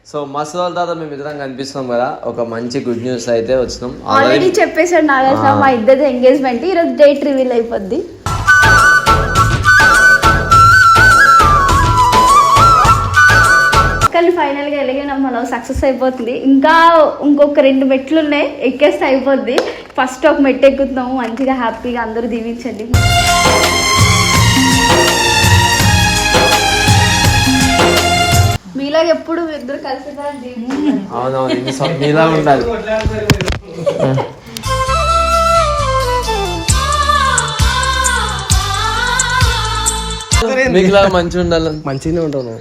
So మస్తు రోజుల తర్వాత మేము ఇద్దరం కనిపిస్తున్నాం కదా, ఒక మంచి గుడ్ న్యూస్ అయితే వచ్చినాం. ఆల్రెడీ చెప్పేసాడు నాగార్జున, మా ఇద్దరు ఎంగేజ్మెంట్ ఈరోజు డేట్ రివీల్ అయిపోద్ది. కానీ ఫైనల్ గా ఎలాగైనా మనం సక్సెస్ అయిపోతుంది. ఇంకా ఇంకొక 2 మెట్లు ఉన్నాయి, ఎక్కేస్తే అయిపోద్ది. ఫస్ట్ ఒక మెట్టు ఎక్కుతున్నాము, మంచిగా హ్యాపీగా అందరూ దీవించండి. మీలాగా ఎప్పుడు ఇద్దరు కలిసి మీలా ఉండాలి. మీకులా మంచిగా ఉండాలి. మంచిగానే ఉంటాను.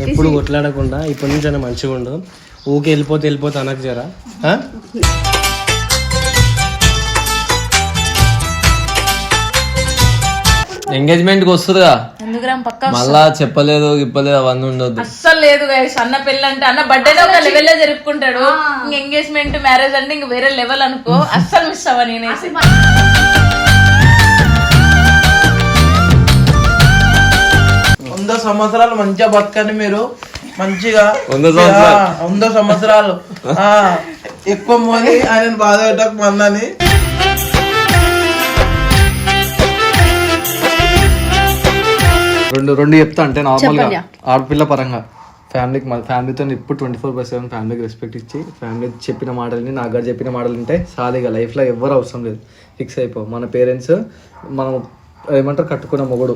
ఎప్పుడు కొట్లాడకుండా ఇప్పటి నుంచి అయినా మంచిగా ఉండదు. ఊకే వెళ్ళిపోతే అనకు జరా. ఎంగేజ్మెంట్ కి వస్తుందిగా, మళ్ళా చెప్పలేదు ఇప్పలేదు అవన్నీ ఉండొద్దు. అస్సలు లేదు గైస్. అన్న పెళ్ళి అంటే అన్న బర్త్డే ఒక లెవెల్ లో జరుపుకుంటాడు. ఇంక ఎంగేజ్మెంట్ మ్యారేజ్ అంటే ఇంక వేరే లెవెల్ అనుకో. అస్సలు మిస్ అవ్వ నేనైతే. 100 సంవత్సరాలు మంచిగా బతకండి మీరు, మంచిగా 100 సంవత్సరాలు ఎక్కువ మోని ఆయన బాధ పెట్టక మన్నని. రెండు చెప్తా. అంటే నార్మల్గా ఆడపిల్ల పరంగా ఫ్యామిలీతో ఇప్పుడు 24/7 ఫ్యామిలీకి రెస్పెక్ట్ ఇచ్చి, ఫ్యామిలీ చెప్పిన మాటలని, నాగారు చెప్పిన మాటలు ఉంటే సాలీగా లైఫ్లో ఎవ్వరు అవసరం లేదు. ఫిక్స్ అయిపో. మన పేరెంట్స్ మనం ఏమంటారు కట్టుకున్న మొగుడు.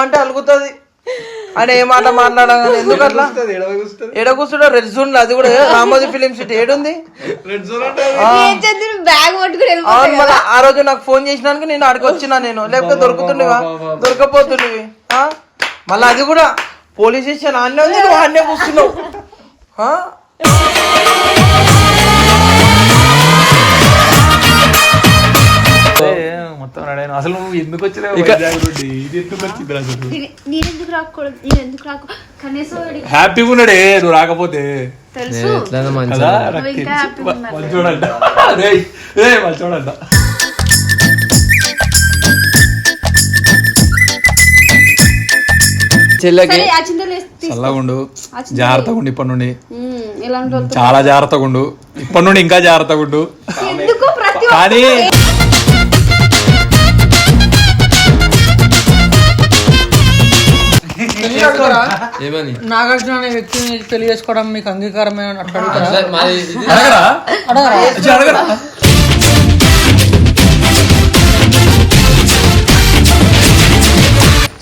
అంటే అలుగుతుంది అని ఏ మాట మాట్లాడాలి. ఎందుకు అట్లా ఎడకూస్తున్నా రెడ్ జోన్ లో, అది కూడా రామోజీ ఫిలిం సిటీ ఏడుంది. అవును, మళ్ళీ ఆ రోజు నాకు ఫోన్ చేసినానికి నేను ఆడికి వచ్చినా, నేను లేకపోతే దొరుకుతుండేవా, దొరకపోతుండేవి. మళ్ళీ అది కూడా పోలీస్ స్టేషన్ ఆన్నే ఉంది, నువ్వు ఆన్నే కూర్చున్నావు. అసలు నువ్వు ఎందుకు హ్యాపీగా ఉన్నాడే నువ్వు రాకపోతే. చూడండి చల్లగా ఉండు, జాగ్రత్తగా ఉండు. ఇప్పటి నుండి చాలా జాగ్రత్తగా ఉండు. ఇప్పటి నుండి ఇంకా జాగ్రత్తగా ఉండు. కానీ నాగార్జున అనే వ్యక్తిని పెళ్లి చేసుకోవడం మీకు అంగీకారమే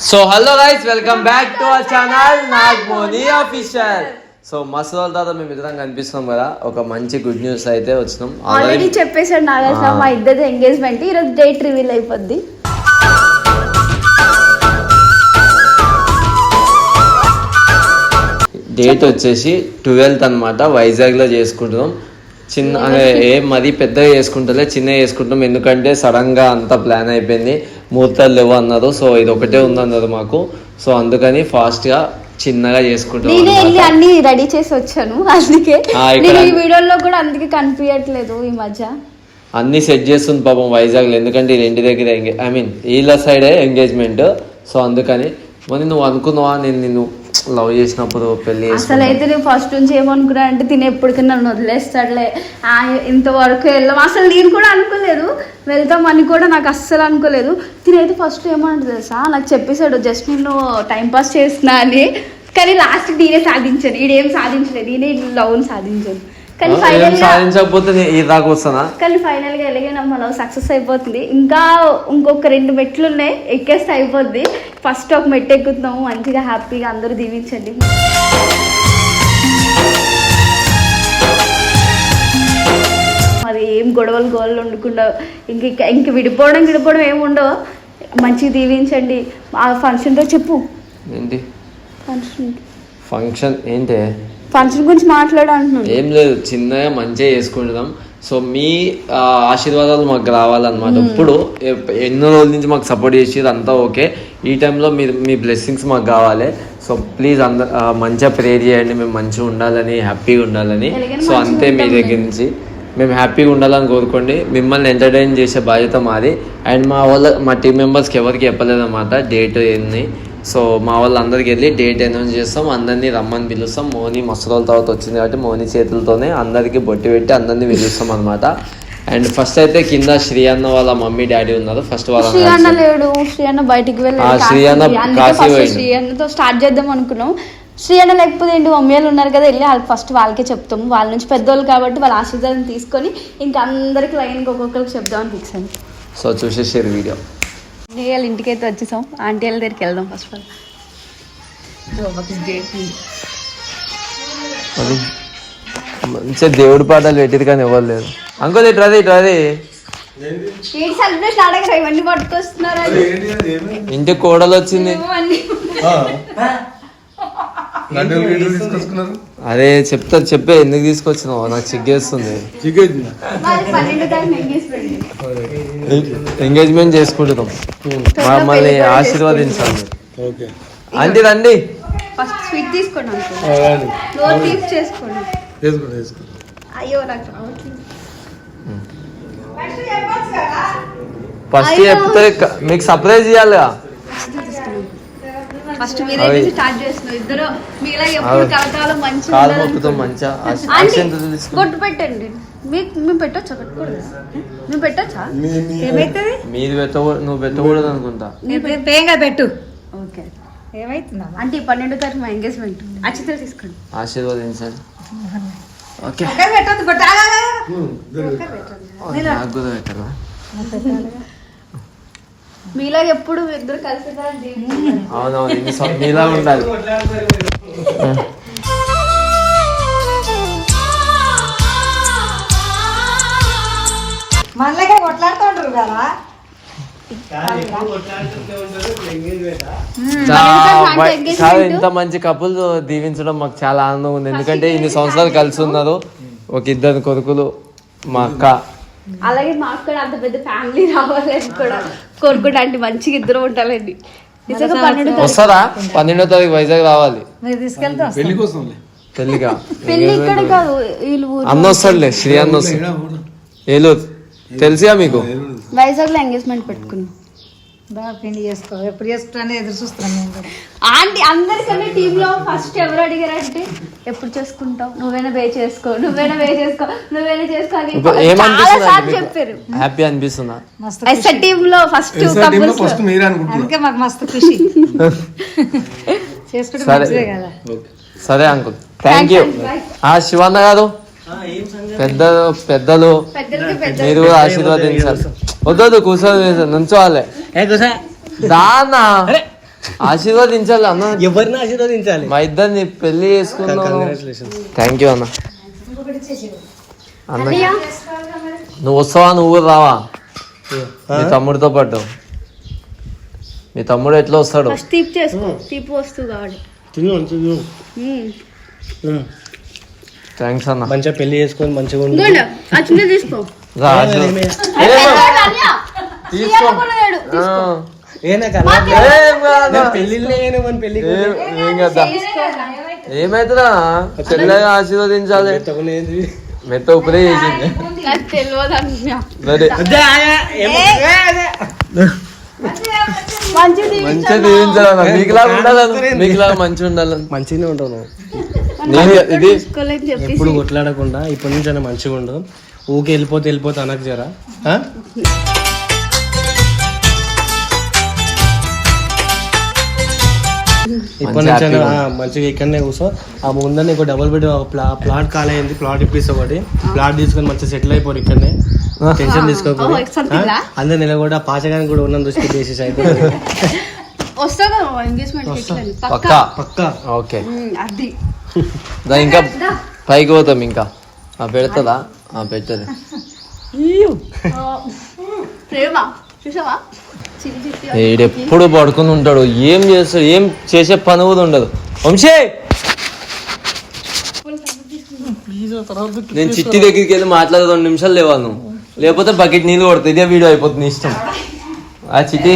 so hello guys, welcome back to our channel Nagamoni official. So మస్తు రోజుల తర్వాత మేము ఇద్దరం కనిపిస్తున్నాం కదా, ఒక మంచి గుడ్ న్యూస్ అయితే వచ్చినాం. ఆల్రెడీ చెప్పేసాడు నాగార్జున, మా ఇద్దరు ఎంగేజ్మెంట్ ఈరోజు డేట్ రివీల్ అయిపోద్ది. డేట్ వచ్చేసి 12th అనమాట. వైజాగ్లో చేసుకుంటున్నాం. చిన్న మరీ పెద్దగా చేసుకుంటలే, చిన్నగా చేసుకుంటాం. ఎందుకంటే సడన్గా అంతా ప్లాన్ అయిపోయింది, ముహూర్తాలు లేవు అన్నారు. సో ఇది ఒకటే ఉందన్నారు మాకు. సో అందుకని ఫాస్ట్గా చిన్నగా చేసుకుంటాం. నేనే వెళ్ళి అన్ని రెడీ చేసి వచ్చాను, అందుకే ఈ వీడియోలో కూడా అందుకే కనిపించట్లేదు. ఈ మధ్య అన్ని సెట్ చేస్తుంది పాపం వైజాగ్లో, ఎందుకంటే ఇది ఇంటి దగ్గర వీళ్ళ సైడే ఎంగేజ్మెంట్. సో అందుకని మరి నువ్వు అనుకున్నావా నేను నిన్ను లవ్ చేసినప్పుడు పెళ్లి అసలు అయితే నేను ఫస్ట్ నుంచి ఏమనుకున్నా అంటే తినే ఎప్పటికైనా నన్ను వదిలేస్తాడులే, ఇంతవరకు వెళ్ళాం. అసలు నేను కూడా అనుకోలేదు వెళ్తామని కూడా, నాకు అస్సలు అనుకోలేదు. తినైతే ఫస్ట్ ఏమంటుంది తెలుసా, నాకు చెప్పేశాడు జస్ట్ నేను టైంపాస్ చేస్తున్నా అని. కానీ లాస్ట్ నేనే సాధించాను, ఈడేం సాధించలేదు, నేనే లవ్ని సాధించాను. కానీ ఫైనల్ గా ఎలాగైనా మనం సక్సెస్ అయిపోతుంది. ఇంకా ఇంకొక 2 మెట్లు ఉన్నాయి, ఎక్కేస్తే అయిపోద్ది. ఫస్ట్ ఒక మెట్టు ఎక్కుతున్నాము, మంచిగా హ్యాపీగా అందరూ దీవించండి. మరి ఏం గొడవలు ఉండకుండా ఇంక విడిపోవడం ఏముండవు, మంచిగా దీవించండి. ఆ ఫంక్షన్తో చెప్పు ఏంటి ఫంక్షన్ ఏంటి, ఫంక్షన్ గురించి మాట్లాడాలంటున్నాను. ఏం లేదు, చిన్నగా మంచిగా చేసుకుంటున్నాం. సో మీ ఆశీర్వాదాలు మాకు రావాలన్నమాట. ఇప్పుడు ఎన్నో రోజుల నుంచి మాకు సపోర్ట్ చేసేది అంతా ఓకే. ఈ టైంలో మీ బ్లెస్సింగ్స్ మాకు కావాలి. సో ప్లీజ్ మంచిగా ప్రేర్ చేయండి, మేము మంచిగా ఉండాలని, హ్యాపీగా ఉండాలని. సో అంతే మీ దగ్గర నుంచి. మేము హ్యాపీగా ఉండాలని కోరుకోండి. మిమ్మల్ని ఎంటర్టైన్ చేసే బాధ్యత మాది. అండ్ మా టీం మెంబర్స్కి ఎవరికి చెప్పలేదన్నమాట డేట్ ఏంది. సో మా వాళ్ళందరికీ వెళ్ళి డేట్ అనౌన్స్ చేస్తాం, అందరినీ రమ్మని పిలుస్తాం. మోని మసరాల తర్వాత వచ్చింది కాబట్టి మోని చేతులతోనే అందరికీ బొట్టి పెట్టి అందరినీ పిలుస్తాం అనమాట. అండ్ ఫస్ట్ అయితే కింద శ్రీ అన్న వాళ్ళ మమ్మీ డాడీ ఉన్నారు. ఫస్ట్ శ్రీ అన్న లేడు, శ్రీ అన్న బయటికి వెళ్ళాడు. శ్రీ అన్న కాశీ పోయిండు. శ్రీ అన్నతో స్టార్ట్ చేద్దాం అనుకున్నాం. శ్రీ అన్న లేకపోతే ఏంటి, మమ్మీ వాళ్ళు ఉన్నారు కదా, వెళ్ళి ఫస్ట్ వాళ్ళకే చెప్తాము. వాళ్ళ నుంచి పెద్దోళ్ళు కాబట్టి వాళ్ళ ఆశీర్వాదం తీసుకొని ఇంకా అందరికి లైన్కి ఒక్కొక్కరికి చెప్దామని ఫిక్స్ అయింది. సో చూసేసారు వీడియో. వాళ్ళ ఇంటికైతే వచ్చేసాం. ఆంటీ వాళ్ళ దగ్గరికి వెళ్దాం ఫస్ట్ ఆఫ్ ఆల్. మంచిగా దేవుడి పాటలు పెట్టిరు కానీ ఎవరు లేదు. అంకుల్ ఇట్రాది సెలబ్రేషన్ అడగరా, ఇవన్నీ పట్టుకొస్తున్నారు. ఇంటికి కోడలు వచ్చింది. అరే చెప్పే ఎందుకు తీసుకొచ్చినావు, నాకు సిగ్గేస్తుంది. ఎంగేజ్మెంట్ చేసుకుంటున్నాం, మమ్మల్ని ఆశీర్వదించాలి. ఆంటీ రండి. ఫస్ట్ స్వీట్ తీసుకోండి. చేసుకోండి. అయ్యో నాకు ఫస్ట్ చెప్తే మీకు సర్ప్రైజ్ ఇవ్వాలిగా. ఫస్ట్ మీరే స్టార్ట్ చేస్తున్నారు ఇద్దరు. మీలా ఎప్పుడు కలకాలం మంచిగా కొట్టు పెట్టండి. మేము పెట్టొచ్చా? పెట్టకూడదు. మేము పెట్టొచ్చా? ఏమైతుంది? మీరు నువ్వు పెట్టకూడదు అనుకుంటా. పెట్టు. ఓకే. ఏమైతుందా అంటే 12వ తారీఖు మా ఎంగేజ్మెంట్. అక్షతలు తీసుకోండి, ఆశీర్వదించండి. ఓకే. నాకు కూడా పెట్టాలా? మీలా ఎప్పుడు ఇద్దరు కలిసి అవునవును, మీలా ఉండాలి. మనలాగే కొట్లాడుతుంటారు కదా. ఇంత మంచి కపుల్ దీవించడం మాకు చాలా ఆనందం ఉంది. ఎందుకంటే ఇన్ని సంవత్సరాలు కలిసి ఉన్నారు. ఒక ఇద్దరు కొడుకులు, మా అక్క. అలాగే మాకు కూడా అంత పెద్ద ఫ్యామిలీ రావాలని కూడా కోరుకుంటా. అంటే మంచిగా ఇద్దరు ఉండాలండి. వస్తారా? 12వ తారీఖు వైజాగ్ రావాలి. పెళ్లిగా పెళ్లి ఇక్కడ కాదు, అన్న వస్తాడులే, శ్రీ అన్న వస్తాడు. ఏలూరు తెలుసుగా మీకు. వైజాగ్ లో ఎంగేజ్మెంట్ పెట్టుకున్నాం. బాగా పెళ్లి చేసుకో, ఎప్పుడు చేసుకుంటానే ఎదురు చూస్తున్నాను నేను కూడా. ఆంటీ అందరికన్నా టీమ్ లో ఫస్ట్ ఎవరు అడిగారంటే ఎప్పుడు చేసుకుంటావు, నువ్వైనా వే చేసుకో, నువ్వైనా వే చేసుకో, నువ్వైనా చేసుకో అని చాలా సార్లు చెప్పారు. హ్యాపీ అనిపిస్తుందా? టీమ్ లో ఫస్ట్ అందుకే మాకు మస్తు ఖుషి. చేసుకుంటే మంచిదే కదా. సరే అంకుల్, థ్యాంక్ యూ. శివన్న గారు, పెద్దలు మీరు కూడా ఆశీర్వదించాలి. వద్దు కూర్చొని నుంచోవాలి. దానా ఆశీర్వదించాలి అన్న. ఎవరిని ఆశీర్వదించాలి? మా ఇద్దరిని పెళ్లి చేసుకున్నాను. థ్యాంక్ యూ అన్న. అన్న నువ్వు వస్తావా? నువ్వు రావా? మీ తమ్ముడితో పాటు. మీ తమ్ముడు ఎట్లా వస్తాడు? తీపి వస్తూ కావాలి. థ్యాంక్స్ అన్న. మంచిగా పెళ్లి చేసుకొని మంచిగా ఉండు. తీసుకో. ఏమైతుందా? చెల్లెగా ఆశీర్వదించాలి. మెత్త ఉప్పుడే చేసింది. మంచిగా దీవించాలన్నా. మీకులాగా ఉండాలను, మీకులాగా మంచిగా ఉండాలని. మంచిగానే ఉంటాను. ఇది ఎప్పుడు కొట్లాడకుండా ఇప్పటి నుంచి అయినా మంచిగా ఉండు. ఊకే వెళ్ళిపోతే అనకు జరా. ఇప్పటి నుంచి అయినా మంచిగా ఇక్కడనే కూర్చో. ఆ ముందర నీకు డబుల్ బెడ్ ప్లాట్ ఖాళీ అయింది. ప్లాట్ ఇప్పిస్తా ఒకటి. ప్లాట్ తీసుకొని మంచిగా సెటిల్ అయిపోరు ఇక్కడనే. టెన్షన్ తీసుకోకూడదు. అందరు నెల కూడా పాచగానికి కూడా ఉన్న దృష్టి చేసేసి అయిపోయింది. పక్కా. ఓకే, ఇంకా పైకి పోతాం. ఇంకా పెడతా పెట్టదు. ఎప్పుడు పడుకుని ఉంటాడు. ఏం చేస్తాడు? ఏం చేసే పని కూడా ఉండదు. వంశీ, నేను చిట్టి దగ్గరికి వెళ్ళి మాట్లాడే 2 నిమిషాలు లేవాలి నువ్వు. లేకపోతే బకెట్ నీళ్ళు కొడుతుంది. ఇదే వీడియో అయిపోతుంది ఇష్టం. ఆ చిట్టి,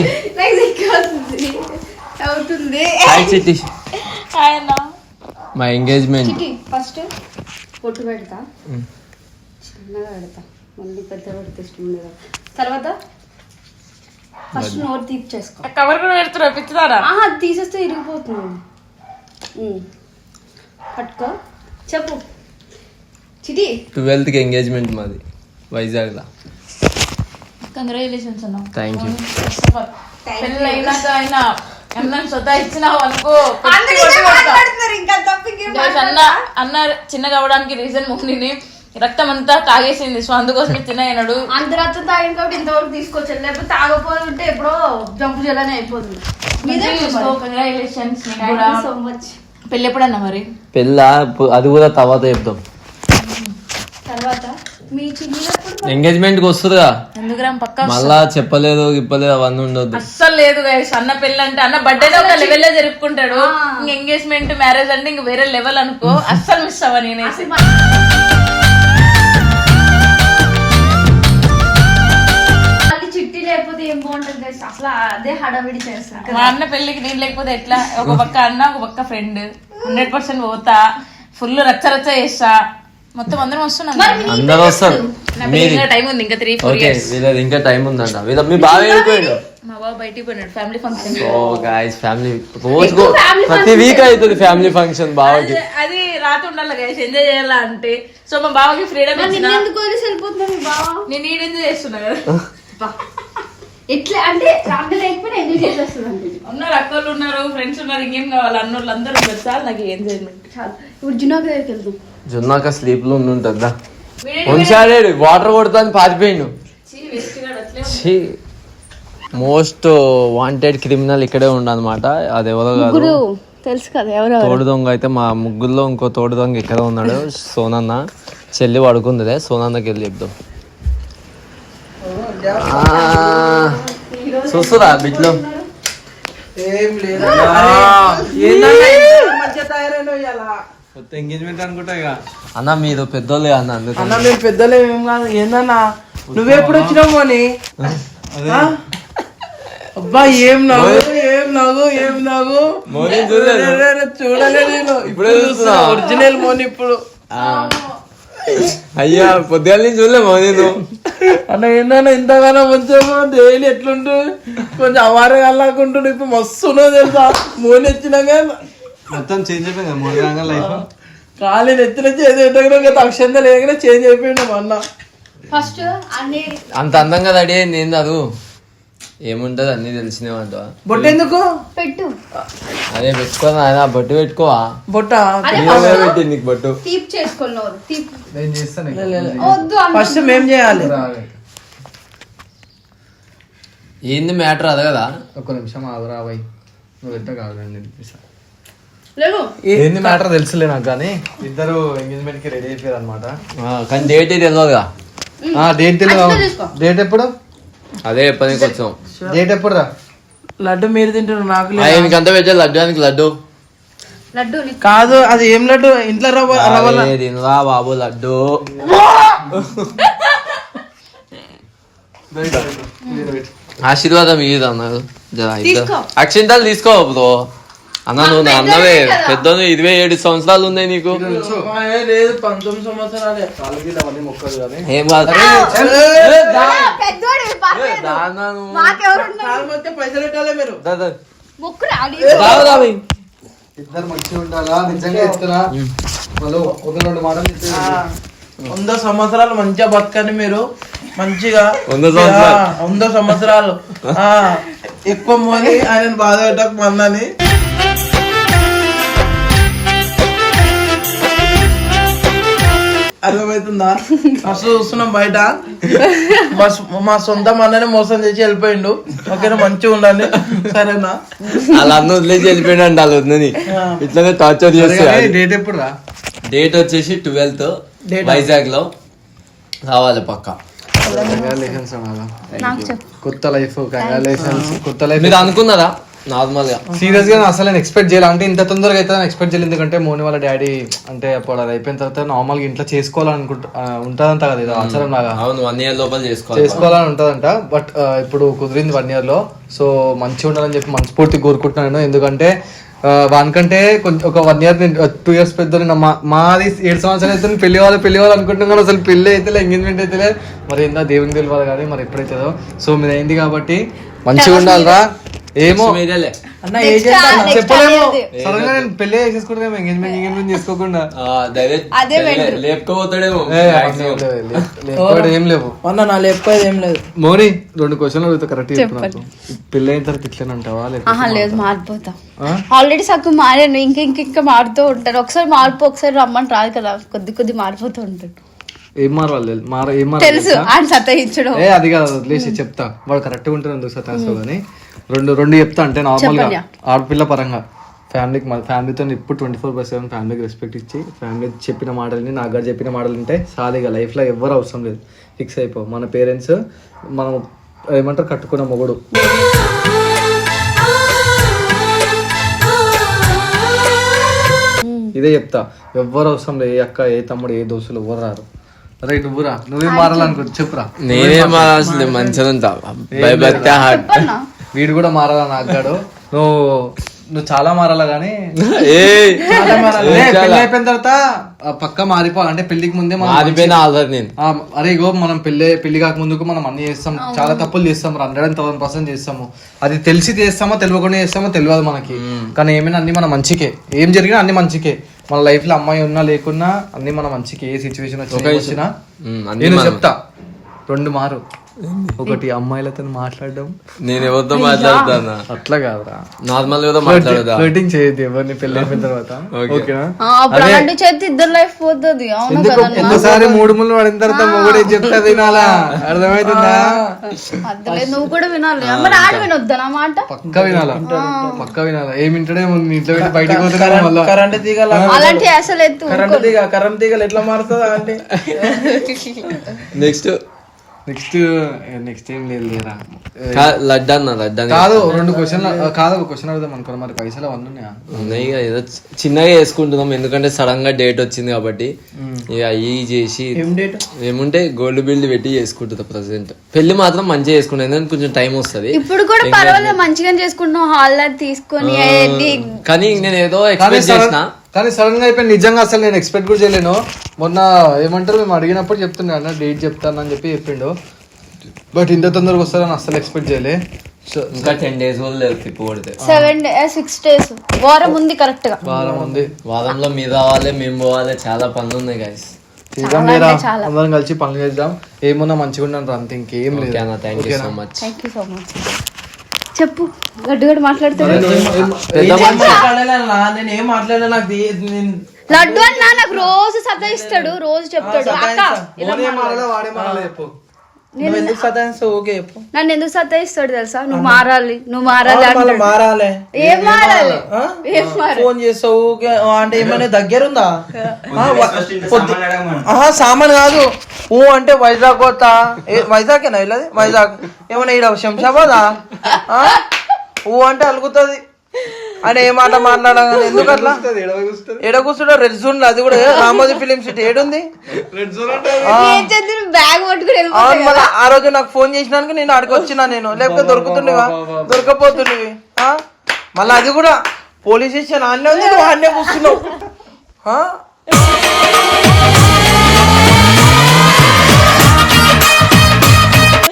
హాయ్ చిట్టి. మా ఎంగేజ్మెంట్ ఫస్ట్ పొట్టు పెడతా. చిన్నగా పెడతా, మళ్ళీ పెద్ద పెడితే ఇష్టం లేదు. తర్వాత ఫస్ట్ నోట్ తీపి చేసుకో. కవర్ కూడా పెడుతున్నా పిచ్చుతారా? అది తీసేస్తే ఇరిగిపోతుంది. పట్టుకో, చెప్పు. చిటి 12th ఎంగేజ్మెంట్ మాది వైజాగ్లో. కంగ్రాచులేషన్స్ అన్న. Thank you. పెళ్ళి అయినాక అయినా అన్నని సొంత ఇచ్చినావు అనుకో. అన్న చిన్నగా అవడానికి రీజన్ మొహ్నిని రక్తం అంతా తాగేసింది, సో అందుకోసమే చిన్న అయినాడు. అంత రక్తం తాగింది కాబట్టి ఇంతవరకు తీసుకొచ్చాను, లేకపోతే తాగపోతుంటే ఎప్పుడో జంపు చేయాలని అయిపోతుంది. కంగ్రాచులేషన్స్. So much. పెళ్ళి ఎప్పుడన్నా మరి? పెళ్ళ అది కూడా తర్వాత చెప్తాం. తర్వాత మీ చిన్నప్పుడు ఎంగేజ్మెంట్కి వస్తుందిగా, ఎందుకురా పక్క మళ్ళా చెప్పలేదు ఇప్పలేదు అవన్నీ ఉండొద్దు. అస్సలు లేదు గైస్. అన్న పెళ్ళి అంటే అన్న బర్త్డే ఒక లెవెల్ లో జరుపుకుంటాడు. ఇంక ఎంగేజ్మెంట్ మ్యారేజ్ అంటే ఇంక వేరే లెవెల్ అనుకో. అస్సలు మిస్ అవ్వ నేనైతే. చిట్టి లేకపోతే ఏం బాగుంటుంది అసలు, అదే హడావిడి చేస్తాను. మా అన్న పెళ్ళికి నేను లేకపోతే ఎట్లా? ఒక పక్క అన్న, ఒక పక్క ఫ్రెండ్. 100% పోతా, ఫుల్ రచ్చ రచ్చ చేస్తా, మొత్తం అందరం వస్తున్నాం. అందరూ వస్తారు. టైం ఉంది ఇంకా 3-4 ఓకే, years. వీళ్ళది ఇంకా టైం ఉందంట. వీళ్ళ మీ బాగా వెళ్ళిపోయాడు. మా బాబు బయటికి పోయినాడు ఫ్యామిలీ ఫంక్షన్. ఓ గాయ్స్, ఫ్యామిలీ రోజు ప్రతి వీక్ అవుతుంది ఫ్యామిలీ ఫంక్షన్ బావకి. అది రాత్రి ఉండాలి గైస్, ఎంజాయ్ చేయాలా అంటే. సో మా బావకి ఫ్రీడమ్ ఇచ్చిన. ఎందుకు వెళ్ళిపోతున్నా మీ బావ? నేను ఈడ ఎంజాయ్ చేస్తున్నా కదా. ఎట్లా అంటే రాత్రి లేకపోతే ఎందుకు చేసేస్తుంది? ఉన్నారు, అక్కలు ఉన్నారు, ఫ్రెండ్స్ ఉన్నారు, ఇంకేం కావాలి? అన్నోళ్ళు అందరూ ఉన్నారు. చాలు నాకు ఎంజాయ్మెంట్ చాలు. ఇప్పుడు జునాక దగ్గరికి వెళ్తాం. జున్నాక స్లీప్ లో ఉంటుందా? ఉంచాడు, వాటర్ కొడతాను పారిపోయిండు. మోస్ట్ వాంటెడ్ క్రిమినల్ ఇక్కడే ఉండనమాట. అది ఎవరో కాదు, తెలుసు కదా ఎవరు. తోడు దొంగ అయితే మా ముగ్గురులో ఇంకో తోడు దొంగ ఇక్కడ ఉన్నాడు. సోనన్న చెల్లి పడుకుందిలే, సోనన్నకి వెళ్ళి చెప్తాం. చూస్తురా బిడ్లో ఏం లేదా మంచిగా తయారైన ఎంగేజ్మెంట్ అనుకుంటా అన్న, మీరు పెద్దోళ్ళే అన్న, అందుకని. అన్న మేము పెద్దలే ఏం కాదు. ఏందన్నా నువ్వెప్పుడు వచ్చినావు అని? అబ్బా ఏం నవ్వు, ఏం నవ్వు, ఏం నవ్వు. చూడలే నేను ఇప్పుడే చూస్తున్నా. ఒరిజినల్ మోని ఇప్పుడు. అయ్యా పొద్దుగాల నుంచి చూడలేమో నేను. అన్న ఏంటన్నా ఇంతగానో మంచిగా డైలీ ఎట్లుంటు కొంచెం అవారగా అలాకుంటుండు. ఇప్పుడు మస్తు ఉన్నది తెలుసా, మోని వచ్చినాక మొత్తం చేంజ్ అయిపోయింది కదా మూడు లైఫ్. ఖాళీ నెత్తిన చేంజ్ అయిపోయినా అక్షంత లేకనే చేంజ్ అయిపోయిండు మా అన్న. ఫస్ట్ అన్ని అంత అందంగా రెడీ అయింది ఏంది అది? ఏముంటది అన్ని తెలిసినవంట. బొట్టు ఎందుకు పెట్టు, అదే పెట్టుకో ఆయన, బొట్టు పెట్టుకోవా? బొట్ట పెట్టి నీకు బొట్టు తీపి చేసుకోవాలి. తీపి నేను చేస్తాను. వద్దు ఫస్ట్ మేం చేయాలి. ఏంది మ్యాటర్ అదే కదా. ఒక్క నిమిషం ఆగురా బాయ్, నువ్వు ఎంత కావాలండి లేవు. ఏంది మ్యాటర్ తెలుసులే నాకు, కానీ ఇద్దరు ఎంగేజ్మెంట్ కి రెడీ అయిపోయారు అనమాట. కానీ డేట్ తెలియదుగా. డేట్ తెలియదు. డేట్ ఎప్పుడు? అదే చెప్పడానికి వచ్చాం. డేట్ ఎప్పుడు రా? లడ్డు మీరు తింటారు, నాకు లేదు. ఆయనకంతా పెట్టే లడ్డానికి లడ్డు లడ్డు కాదు. అది ఏం లడ్డు? ఇంట్లో రవ్వ తినవా బాబు లడ్డు. ఆశీర్వాదం ఇది అన్నారు. అక్షింతలు తీసుకో బ్రో. అన్న నువ్వు నా అన్నవే పెద్ద, 27 సంవత్సరాలు ఉన్నాయి నీకు. లేదు 19 సంవత్సరాలే. మొక్కలు కానీ ఏం కాదు. పైసలు పెట్టాలి మీరు. ఇద్దరు మంచిగా ఉండాలా, నిజంగా చెప్తున్నా. వాళ్ళు ఒక 2 మాటలు చెప్తారు. 100 సంవత్సరాలు మంచిగా బతకండి మీరు, మంచిగా 100 సంవత్సరాలు. ఎక్కువ మోని ఆయన బాధ పెట్టక మందని. అర్థమవుతుందా? అసలు చూస్తున్నాం బయట మా సొంత అన్ననే మోసం చేసి వెళ్ళిపోయిండు. ఓకేనా, మంచిగా ఉండండి సరేనా? అలా అన్న వదిలేసి వెళ్ళిపోయాడు అంట. వాళ్ళ వద్దని ఇట్లానే టార్చర్ చేస్తే. డేట్ ఎప్పుడు రా? డేట్ వచ్చేసి 12th వైజాగ్ లో రావాలి పక్క. కంగ్రాచులేషన్స్ అన్నా, కొత్త లైఫ్. కంగ్రాచులేషన్స్, కొత్త లైఫ్. మీరు అనుకున్నారా నార్మల్ గా సీరియస్ గా అసలు నేను ఎక్స్పెక్ట్ చేయాలి అంటే ఇంత తొందరగా అయితే ఎక్స్పెక్ట్ చేయలేదు. ఎందుకంటే మోని వాళ్ళ డాడీ అంటే అప్పుడు అది అయిపోయిన తర్వాత నార్మల్ గా ఇంట్లో చేసుకోవాలనుకుంటా ఉంటదంట కదా, ఇది ఆచారం లాగా. అవును 1 year లోపల చేసుకోవాలని ఉంటదంట. బట్ ఇప్పుడు కుదిరింది 1 year లో. సో మంచిగా ఉండాలని చెప్పి మనస్ఫూర్తి కోరుకుంటున్నాను. ఎందుకంటే వానికంటే కొంచెం ఒక 1 year 2 years పెద్ద మాది 7 సంవత్సరాలు అయితే పెళ్లి వాళ్ళు అనుకుంటున్నాం కానీ అసలు పెళ్లి అయితే ఎంగేజ్మెంట్ అయితే మరి ఏందా దేవునికి తెలియాలి కానీ మరి ఎప్పుడైతుందో. సో మీరు అయింది కాబట్టి మంచిగా ఉండాలిరా. ఏమో అన్న ఏం చేస్తాను చెప్పలేము. సడన్ గా నేను పెళ్లి చేసేసుకుంటాను ఎంగేజ్మెంట్ చేసుకోకుండా లేపుకోపోతాడేమో. ఏం లేవు అన్న నా లేకపోయేది ఏం లేదు. మోని 2 క్వశ్చన్లు అడుగుతా కరెక్ట్ చెప్పు నాకు. పెళ్లి అయిన తర్వాత ఇట్లేనంటావా లేదు మారిపోతా. ఆల్రెడీ సగ్గు మారాను, ఇంకా మారుతూ ఉంటాను. ఒకసారి మార్పు ఒకసారి రమ్మని రాదు కదా, కొద్ది మారిపోతూ ఉంటాడు. ఏం మారవాలి తెలుసు ఆయన సతాయించడం. అది కాదు వదిలేసి చెప్తా. వాడు కరెక్ట్ గా ఉంటాడు ఎందుకు సతాయిస్తావు కానీ రెండు చెప్తా. అంటే నార్మల్ గా ఆడపిల్ల పరంగా ఫ్యామిలీతో ఇప్పుడు 24/7 ఫ్యామిలీకి రెస్పెక్ట్ ఇచ్చి ఫ్యామిలీ చెప్పిన మాటలని నాకు చెప్పిన మాటలు ఉంటే సాలిగా లైఫ్ లో ఎవ్వరు అవసరం లేదు. ఫిక్స్ అయిపో. మన పేరెంట్స్ మనం ఏమంటారు కట్టుకున్న మొగుడు. ఇదే చెప్తా. ఎవ్వరు అవసరం లేదు. ఏ అక్క ఏ తమ్ముడు ఏ దోస్తులు ఎవరు రారు. రైట్ నువ్వురా నువ్వే మారాలనుకో చెప్పురా. నేనే మారాల్సింది మంచిగా ఉంటా. వీడు కూడా మారాలా నాగాడు. నువ్వు చాలా మారాలా గానీ పెళ్లి అయిపోయిన తర్వాత పక్క మారిపోవాలి. అంటే పెళ్లికి ముందే మారిపోయినా ఆల్రెడీ నేను. అరే ఇగో మనం పెళ్లి కాక ముందుకు మనం అన్ని చేస్తాం, చాలా తప్పులు చేస్తాం, 110% చేస్తాము. అది తెలిసి చేస్తామో తెలియకుండా చేస్తామో తెలియదు మనకి. కానీ ఏమైనా అన్ని మన మంచికే, ఏం జరిగినా అన్ని మంచికే. మన లైఫ్ లో అమ్మాయి ఉన్నా లేకున్నా అన్ని మన మంచికి. ఏ సిచ్యువేషన్ వచ్చినా నేను చెప్తా 2 మారు. ఒకటి అమ్మాయిలతో మాట్లాడడం. నేను ఎవరితో మాట్లాడతానా? అట్లా కాదురా, నార్మల్ గా మాట్లాడదా. ఫ్లర్టింగ్ చేయొద్దు ఎవరిని పెళ్లి అయిపోయిన తర్వాత. ఓకేనా? ఇద్దరు లైఫ్ పోతుంది. ఎంతసారి 3 ముళ్ళు పడిన తర్వాత మొగుడే చెప్తా వినాలా? అర్థమవుతుందా? నువ్వు కూడా వినాలి. మరి ఆడ వినొద్దా నా మాట? పక్క వినాలా, పక్క వినాలా. ఏమి వింటాడే ఇంట్లో పెట్టి బయటకు పోతే కరెంట్ తీగల అలాంటి అసలు ఎత్తు కరెంట్ తీగలు ఎట్లా మారుతుందా అంటే నెక్స్ట్ ఏం లేదు లేరా. లడ్డు అన్న లడ్డు కాదు 2 క్వశ్చన్లు కాదు. ఒక క్వశ్చన్ అడుగుదాం అనుకున్నా. మరి పైసలు అవన్నీ ఉన్నాయా? ఉన్నాయి. ఏదో చిన్నగా వేసుకుంటున్నాం ఎందుకంటే సడన్ గా డేట్ వచ్చింది కాబట్టి. ఇక అవి చేసి ఏముంటే గోల్డ్ బిల్డ్ పెట్టి చేసుకుంటున్నా. ప్రెసెంట్ పెళ్లి మాత్రం మంచిగా చేసుకుంటాం ఎందుకంటే కొంచెం టైం వస్తుంది. ఇప్పుడు కూడా పర్వాలేదు మంచిగా చేసుకుంటున్నాం. హాల్ తీసుకొని కానీ నేను ఏదో ఎక్స్పెక్ట్ చేసిన కానీ సడన్ గా అయిపోయింది. నిజంగా అసలు నేను ఎక్స్పెక్ట్ కూడా చేయలేను. మొన్న ఏమంటారు మేము అడిగినప్పుడు చెప్తున్నా అన్న డేట్ చెప్తానని చెప్పి చెప్పిండు. బట్ ఇంత తొందరగా వస్తారని అసలు ఎక్స్పెక్ట్ చేయలే. ఇంకా 10 days కూడా లేదు. ట్రిప్ కొడితే 6 days వారం ఉంది. కరెక్ట్ గా వారం ఉంది. వారంలో మీరు రావాలి మేము పోవాలి. చాలా పనులు ఉన్నాయి గైస్. అందరం కలిసి పనులు చేద్దాం. ఏమున్నా మంచిగా ఉన్నాను అంత ఇంకేం లేదు. Thank you so much. చెప్పు గడ్డు మాట్లాడుతాడు. నేను ఏం మాట్లాడలే. నాకు లడ్డు అన్న నాకు రోజు సతాయిస్తాడు, రోజు చెప్తాడు అక్క నన్ను ఎందుకు సతాయిస్తాడు తెలుసా? నువ్వు మారాలి మారాలి. ఏం మారాలి? ఫోన్ చేస్తావు అంటే ఏమైనా దగ్గరుందా? సామాన్ కాదు. అంటే వైజాగ్ పోతా. వైజాగేనా వెళ్ళదు? వైజాగ్ ఏమన్నా ఈడ శంషాబాదా? అంటే అలుగుతుంది అని ఏ మాట మాట్లాడాలి. ఎందుకు అట్లా ఎడ కూర్చుంటా? రెడ్ జోన్ అది కూడా రామోజీ ఫిలిం సిటీ ఏడుంది. మళ్ళీ ఆ రోజు నాకు ఫోన్ చేసినానికి నేను అక్కడికి వచ్చినా. నేను లేకపోతే దొరకపోతుండేవి. మళ్ళీ అది కూడా పోలీస్ స్టేషన్ ఆన్నే ఉంది, నువ్వు ఆన్నే కూర్చున్నావు.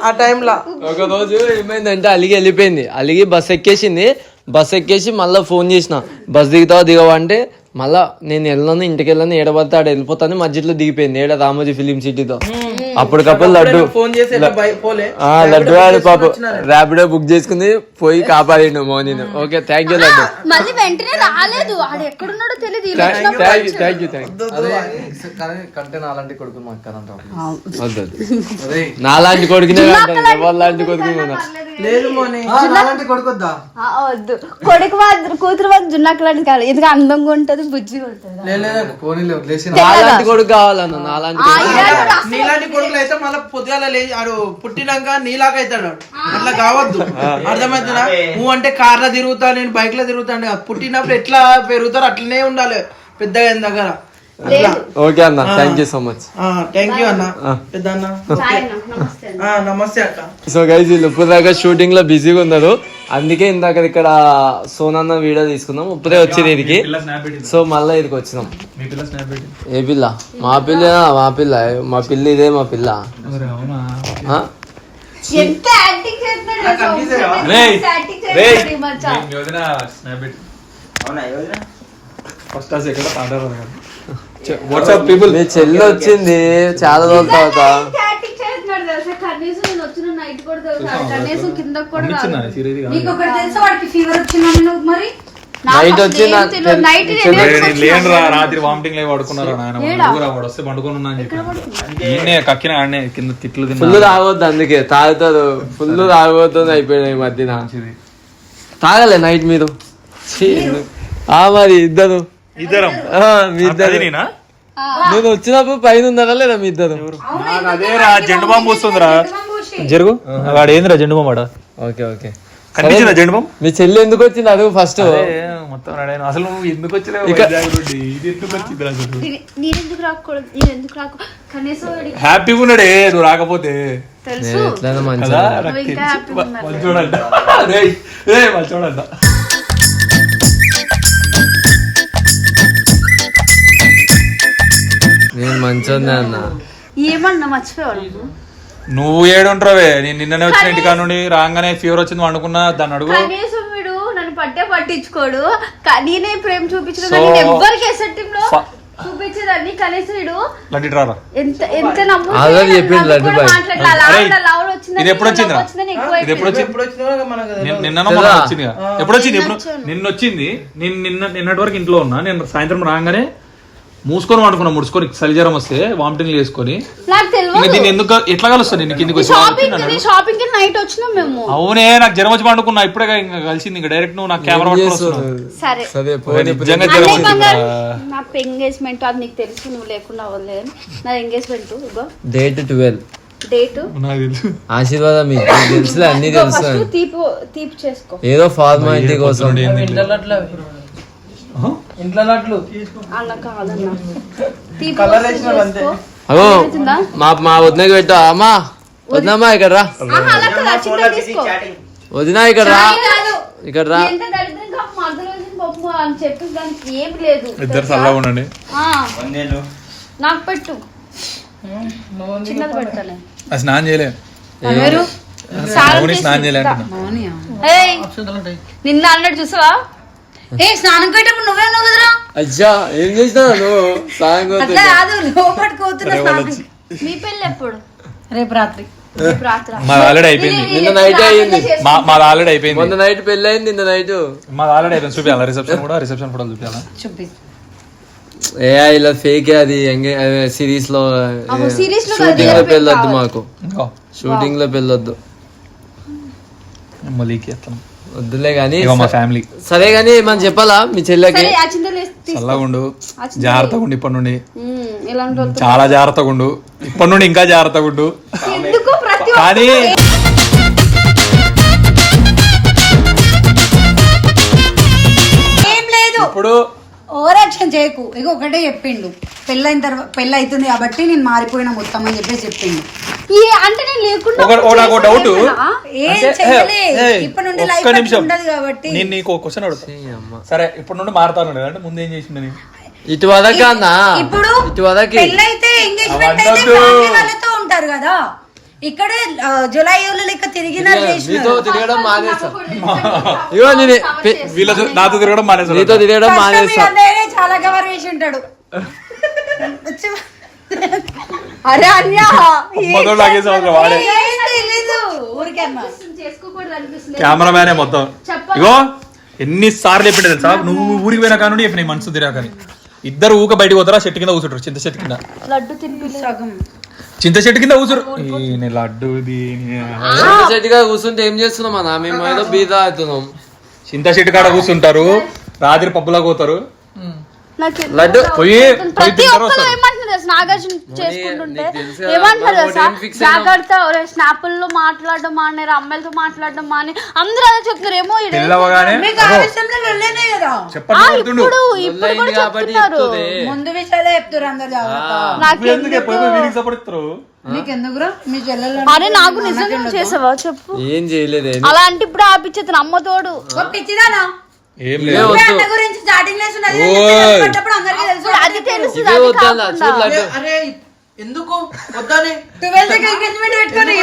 ఆ టైంలో ఒక రోజు ఏమైందంటే అలిగి వెళ్ళిపోయింది. అలిగి బస్ ఎక్కేసి మళ్ళీ ఫోన్ చేసిన బస్ దిగుతావా దిగవా అంటే మళ్ళా నేను వెళ్ళను ఇంటికి వెళ్ళను ఏడబడితే ఆడ వెళ్ళిపోతాను. మధ్యలో దిగిపోయింది ఏడ రామోజీ ఫిలిం సిటీతో. అప్పటికప్పుడు లడ్డు ఆడు పాప ర్యాపిడో బుక్ చేసుకుంది పోయి కాపాడిండు మోనీని. Okay thank you Laddu. వెంటనే రాలేదు. ఆడు ఎక్కడున్నాడో తెలియదు. నాలాంటి కొడుకు నాలాంటి కొడుకునే ఎవరిలాంటి కొడుకు లేదు కొడుకు కూతురు జున్నాకు లాంటి కాదు. ఎందుకు అందంగా ఉంటది లేకపోతే బుజ్జి కొడుతుంది. పోనీలే వదిలేసి నాలాంటి కొడుకు కావాలన్న, నాలాంటి కొడుకు. నీలాంటి కొడుకులు అయితే మళ్ళీ పొద్దుగాల లేచి ఆడు పుట్టినాక నీలాగా అవుతాడు. అట్లా కావద్దు, అర్థమవుతుందా? నువ్వు అంటే కార్లో తిరుగుతా, నేను బైక్ లో తిరుగుతాను. పుట్టినప్పుడు ఎట్లా పెరుగుతారు అట్లనే ఉండాలి పెద్దగా అయిన దగ్గర. ఓకే అన్న, thank you so much. Thank you అన్న, పెద్ద అన్న. నమస్తే అక్క. సో గైస్ వీళ్ళు ఇప్పుడు దాకా షూటింగ్ లో బిజీగా ఉన్నారు, అందుకే ఇందాక ఇక్కడ సోనన్న వీడియో తీసుకున్నాం. ఇప్పుడే వచ్చింది ఇదికి, సో మళ్ళీ ఇదికి వచ్చినాం. ఏ పిల్ల? మా పిల్ల, మా పిల్ల, మా పిల్ల ఇదే మా పిల్ల. ఆ? ఎంత యాక్టింగ్ చేస్తున్నాడు. WhatsApp people. మీ చెల్లి వచ్చింది చాలా రోజుల తర్వాత. యాక్టింగ్ చేస్తున్నాడు తెలుసా, కనీసం నేను వచ్చిన నైట్ కూడా తెలుసా, కనీసం కింద కూడా నీకు ఒకటి తెలుసా, వాడికి ఫీవర్ వచ్చిందని నువ్వు మరి నైట్ వచ్చి రాత్రి వామిటింగ్ లే పడుకున్నారు వాడు వస్తే పండుకొని ఉన్నా అని చెప్పి కక్కిన ఆడనే కింద తిట్లు ఫుల్ తాగొద్దు, అందుకే తాగుతారు. ఫుల్ తాగొద్దు అయిపోయినాయి ఈ మధ్యన. తాగలే నైట్ మీరు? మరి ఇద్దరు మీ ఇద్దరు నేను వచ్చినప్పుడు పైన ఉన్నారా లేదా మీ ఇద్దరు? అదేరా జెండు బాంబు వస్తుందిరా, జరుగు వాడు ఏందిరా జెండు బాంబు వాడ. ఓకే ఓకే, కనిపించిందా జెండు బాంబు? మీ చెల్లి ఎందుకు వచ్చింది అడుగు ఫస్ట్. మొత్తం అసలు నువ్వు ఎందుకు వచ్చినావు? ఇది ఎందుకు వచ్చింది అసలు? నేను ఎందుకు రాకూడదు, నేను ఎందుకు రాకు, కనీసం హ్యాపీగా ఉన్నాడే నువ్వు రాకపోతే. తెలుసు మంచిగా ఇంకా హ్యాపీ ఉన్నారు. మంచోడంట మంచోడంట. నేను మంచిగా అన్న. ఏమన్నా మర్చిపోయాడు? నువ్వు ఏడుంటావే? నేను నిన్ననే వచ్చిన ఇంటికా నుండి రాగానే ఫీవర్ వచ్చింది వండుకున్నా, దాన్ని అడుగు. కనీసం వీడు నన్ను పట్టించుకోడు, నేనే ప్రేమ చూపించడం ఎవ్వరికి ఎసెట్టింగ్లో చూపించేదాన్ని. కనీసం వీడు ఎంత ఆల్రెడీ చెప్పిండు లడ్డు బాయ్. ఇది ఎప్పుడు వచ్చిందిరా? ఇది ఎప్పుడు వచ్చింది? నిన్న వచ్చింది. ఎప్పుడు వచ్చింది? నిన్న వచ్చింది. నిన్నటి వరకు ఇంట్లో ఉన్నా. నేను సాయంత్రం రాగానే మూసుకొని వండుకున్నా, ముడుచుకొని చలి జ్వరం వస్తే వామిటింగ్ చేసుకొని. దీన్ని ఎందుకు ఎట్లా కలుస్తా నేను కిందికి వచ్చి? షాపింగ్ నైట్ వచ్చినాం మేము. అవునే, నాకు జ్వరం వచ్చి పండుకున్నా. ఇప్పుడే ఇంకా కలిసింది. ఇంకా డైరెక్ట్ నువ్వు నాకు కెమెరా నాకు ఎంగేజ్మెంట్ అది నీకు తెలుసు, నువ్వు లేకుండా అవ్వలేదు. నా ఎంగేజ్మెంట్ డేట్ 12. డేట్ ఆశీర్వాదం మీకు తెలుసులే, అన్ని తెలుసు. తీపి చేసుకో, ఏదో ఫార్మాలిటీ కోసం. ఇంట్లో నట్లు అలా కాదన్నా. అగో మా వదినకి పెట్టా. అమ్మా వదినమ్మా ఇక్కడ రా, వదినా ఇక్కడ రా, ఇక్కడ రా. అని చెప్పి దానికి ఏం లేదు. ఇద్దరు చల్లగా ఉండండి. నాకు పెట్టు, చిన్నది పెడతానే. స్నానం చేయలే, స్నానం చేయలే నిన్న అన్నట్టు చూసావా? స్నానం పోయేటప్పుడు నువ్వే నువ్వు కదరా. అచ్చా ఏం చేసినా నువ్వు? అట్లా కాదు, లోపలికి పోతున్నా. మీ పెళ్ళి ఎప్పుడు? రేపు రాత్రి. మాది ఆల్రెడీ అయిపోయింది. నిన్న నైట్ అయ్యింది. మాది ఆల్రెడీ అయిపోయింది. మొన్న నైట్ పెళ్ళి అయింది, నిన్న నైట్ మాది ఆల్రెడీ అయిపోయింది. చూపించాలా రిసెప్షన్ కూడా? రిసెప్షన్ ఫోటోలు చూపించాలా? చూపి ఇలా ఫేక్ అది సిరీస్ లో. షూటింగ్ లో పెళ్ళొద్దు మాకు, షూటింగ్ లో పెళ్ళొద్దు వద్దులే గానీ. మా ఫ్యామిలీ సరే గానీ మనం చెప్పాలా మీ చెల్లెకి? చల్లగా ఉండు, జాగ్రత్తగా ఉండు. ఇప్పటి నుండి చాలా జాగ్రత్తగా ఉండు. ఇప్పటి నుండి ఇంకా జాగ్రత్తగా ఉండు. కానీ ఏం లేదు, ఇప్పుడు ఓవర్ యాక్షన్ చేయకు. ఇక ఒకటే చెప్పిండు, పెళ్ళైన తర్వాత పెళ్ళి అవుతుంది కాబట్టి నేను మారిపోయినా మొత్తం అని చెప్పేసి చెప్పిండు. అంటే నేను లేకుండా నాకు డౌట్. ఏం చెయ్యలే, ఇప్పటి నుండి లైఫ్ ఉండదు కాబట్టి. నేను నీకు ఒక క్వశ్చన్ అడుగుతా. సరే ఇప్పటి నుండి మారుతాను అంటే ముందు ఏం చేసిండు? ఇటు వదక అన్న, ఇప్పుడు ఇటు వదకి పెళ్ళైతే ఎంగేజ్మెంట్ అయితే ఫ్యామిలీ వాళ్ళతో ఉంటారు కదా. ఇక్కడే జులై లెక్క నీతో తిరగడం మానేస్తా. ఇగో నేను వీళ్ళతో నాతో తిరగడం మానేస్తా. నీతో తిరగడం మానేస్తా. చాలా కవర్ చేసి ఉంటాడు. అరే అన్యా కెమెరామ్యానే మొత్తం. ఇగో ఎన్నిసార్లు చెప్పిండే తెలుసా, నువ్వు ఊరికి పోయినా కానీ చెప్పిన మనసు తిరగని. ఇద్దరు ఊక బయటకు పోతారా, చెట్టు కింద కూర్చుంటారు. చింత చెట్టు కింద, లడ్డు తినిపి చింత చెట్టు కింద కూర్చురు. లడ్డు చెట్టుగా కూర్చుంటే ఏం చేస్తున్నాం అన్న? మేము ఏదో బీద అవుతున్నాం. చింత చెట్టు కాడ కూర్చుంటారు, రాత్రి పప్పులా పోతారు. నాకు లడ్డు ప్రతి ఒక్కరు ఏమంటున్నారు తెలుసా, నాగార్జున చేసుకుంటుంటే ఏమంటారు తెలుసా, జాగ్రత్త స్నాపుల్లో మాట్లాడడం మానేరు, అమ్మాయిలతో మాట్లాడడం మానే, అందరూ అదే చెప్తున్నారు. ఏమో ఇప్పుడు కూడా చెప్తున్నారు, ముందు విషయాలే చెప్తారు అందరు నీకెందుకురా మీ చెల్లెలు. అరే నాకు నిజంగా చేసావా చెప్పు, ఏం చేయలేదు. అలాంటి ఇప్పుడు ఆపిచ్చేది అమ్మతోడు పిచ్చిదానా ఏం లేదు గురించి స్టార్టింగ్ అందరికీ తెలుసు. అది తెలుసు. అరే ఎందుకు వద్దాని 12th ఎంగేజ్మెంట్ పెట్టుకొని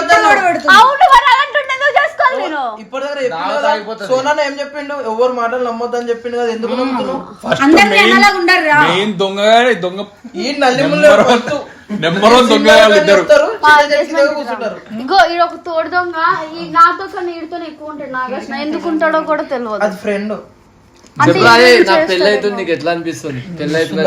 అవును మరి అలాంటి ఎందుకు చేసుకోవాలి నేను ఇప్పటిదాకా సోనా ఏం చెప్పిండు, ఎవరు మాటలు నమ్మొద్దని చెప్పిండు కదా, ఎందుకు నమ్ముతున్నావు? అందరూ ఉండరు మెయిన్ దొంగ ఈ నల్లిముళ్ళు నెంబర్ 1 దొంగ ఇద్దరు కూర్చుంటారు. ఇగో ఈడ ఒక తోడు దొంగ, ఈ నాతో కన్నా ఈడితో ఎక్కువ ఉంటాడు నాగార్జున. ఎందుకు ఉంటాడో కూడా తెలియదు. అది ఫ్రెండ్. నా పెళ్లి అవుతుంది, నీకు ఎట్లా అనిపిస్తుంది? పెళ్లి అవుతుంది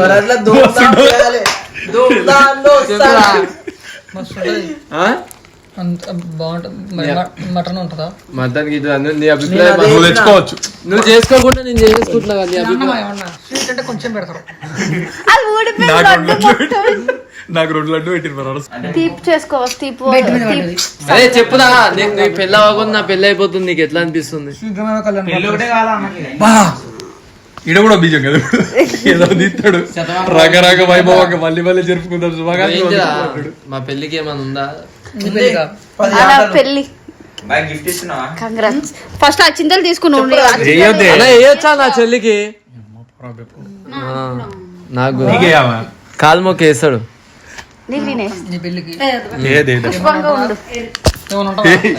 మటన్ ఉంటుందా? మటన్ గిట్ల నీ అభిప్రాయం నువ్వు తెచ్చుకోవచ్చు. నువ్వు చేసుకోకుండా నేను చేసుకుంటున్నా కదా నీ అభిప్రాయం. స్వీట్ అంటే కొంచెం పెడతారు. అది ఊడిపోయి నాకు 2 లడ్డు పెట్టిన తీపి చేసుకోవచ్చు. తీపి అదే చెప్పుదా, నీకు నీ పెళ్ళి అవ్వకుండా నా పెళ్లి అయిపోతుంది, నీకు ఎట్లా అనిపిస్తుంది? ఈడ కూడా బీజం కదా ఏదో తీస్తాడు రకరక వైభవంగా మళ్ళీ మళ్ళీ జరుపుకుంటారు. మా పెళ్లికి ఏమైనా ఉందా? పెళ్లి కంగ్రాట్స్. ఫస్ట్ ఆ చింతలు తీసుకుని వేయొచ్చా నా చెల్లికి? నాకు కాలు మొక్క వేస్తాడు. నీ పెళ్ళికి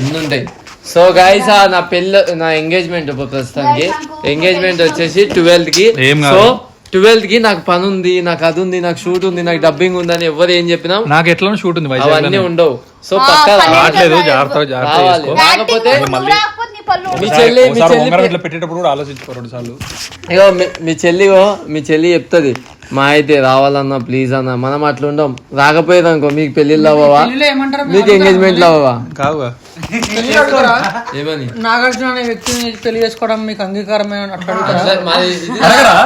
అన్ని ఉంటాయి. సో గైస్ నా పెళ్ళి, నా ఎంగేజ్మెంట్ ప్రస్తుతానికి ఎంగేజ్మెంట్ వచ్చేసి 12th కి. సో 12th కి నాకు పని ఉంది, నాకు అది ఉంది, నాకు షూట్ ఉంది, నాకు డబ్బింగ్ ఉందని ఎవరు ఏం చెప్పినా నాకు ఎట్లా షూట్ ఉంది అవన్నీ ఉండవు. సో పక్కా రావట్లేదు, జాగ్రత్త రావాలి. కాకపోతే మీ చెల్లి పెట్టేటప్పుడు కూడా ఆలోచించుకో 2 సార్లు. ఇగో మీ చెల్లి చెప్తుంది, మా అయితే రావాలన్నా ప్లీజ్ అన్న. మనం అట్లా ఉండం. రాకపోయేది అనుకో మీకు పెళ్లిళ్ళు అవ్వవా, మీకు ఎంగేజ్మెంట్లు అవ్వవా? కావుగా ఏమని నాగార్జున అనే వ్యక్తిని పెళ్లి చేసుకోవడం మీకు అంగీకారమే అట్లా అడగరా?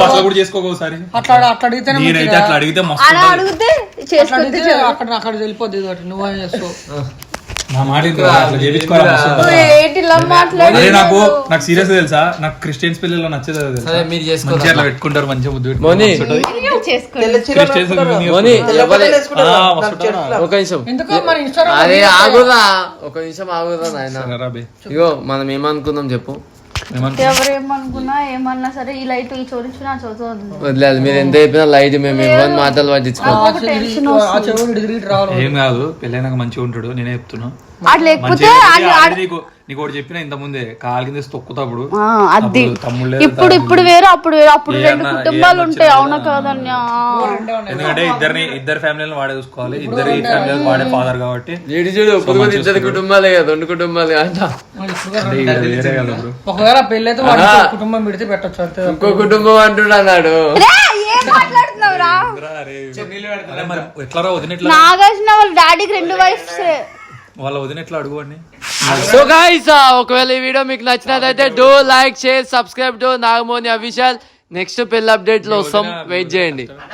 అట్లా కూడా చేసుకోకోసారి అట్లా అడిగితే నేనైతే అట్లా అడిగితే అక్కడ వెళ్ళిపోద్ది. నువ్వేం చేస్తావు? నా మాట నాకు సీరియస్ తెలుసా, నాకు క్రిస్టియన్స్ పెళ్లిలో నచ్చేది అట్లా పెట్టుకుంటారు మంచిగా ముద్దు ఒక నిమిషం. అరే ఆగురా, ఒక నిమిషం ఆగురా నాయన. ఇగో మనం ఏమనుకుందాం చెప్పు. ఎవరేమనుకున్నా ఏమన్నా సరే ఈ లైట్ ఈ చోరించు నా వదిలేదు. మీరు ఎంత చెప్పినా లైట్, మేము ఎవరి మాటలు పట్టించుకోవాలి. ఏం కాదు, పెళ్ళైనాక మంచిగా ఉంటాడు, నేనే చెప్తున్నా. అట్లా లేకపోతే నీకు ఒకటి చెప్పిన ఇంత ముందే కాలు కింద తొక్కుతాప్పుడు అది ఇప్పుడు వేరే అప్పుడు వేరే, అప్పుడు 2 కుటుంబాలు ఉంటాయి. అవునా కాదన్యా? ఎందుకంటే ఇద్దరు ఫ్యామిలీలను వాడే చూసుకోవాలి, ఇద్దరు ఫ్యామిలీ వాడే ఫాదర్ కాబట్టి. చూడు 2 కుటుంబాలే కదా, 2 కుటుంబాలే అంట. ఒకవేళ పెళ్ళైతే కుటుంబం పెడితే పెట్టచ్చు అంతే. ఇంకో కుటుంబం అంటున్నాడు. నాగార్జున వాళ్ళ డాడీకి 2 వైఫ్స్. వాళ్ళ వదిన ఎట్లా అడుగువండి. సో గైస్ ఒకవేళ ఈ వీడియో మీకు నచ్చినట్లయితే do like, share, subscribe to Nagamoni official. Next పెళ్లి అప్డేట్ లో వస్తాం, వెయిట్ చేయండి.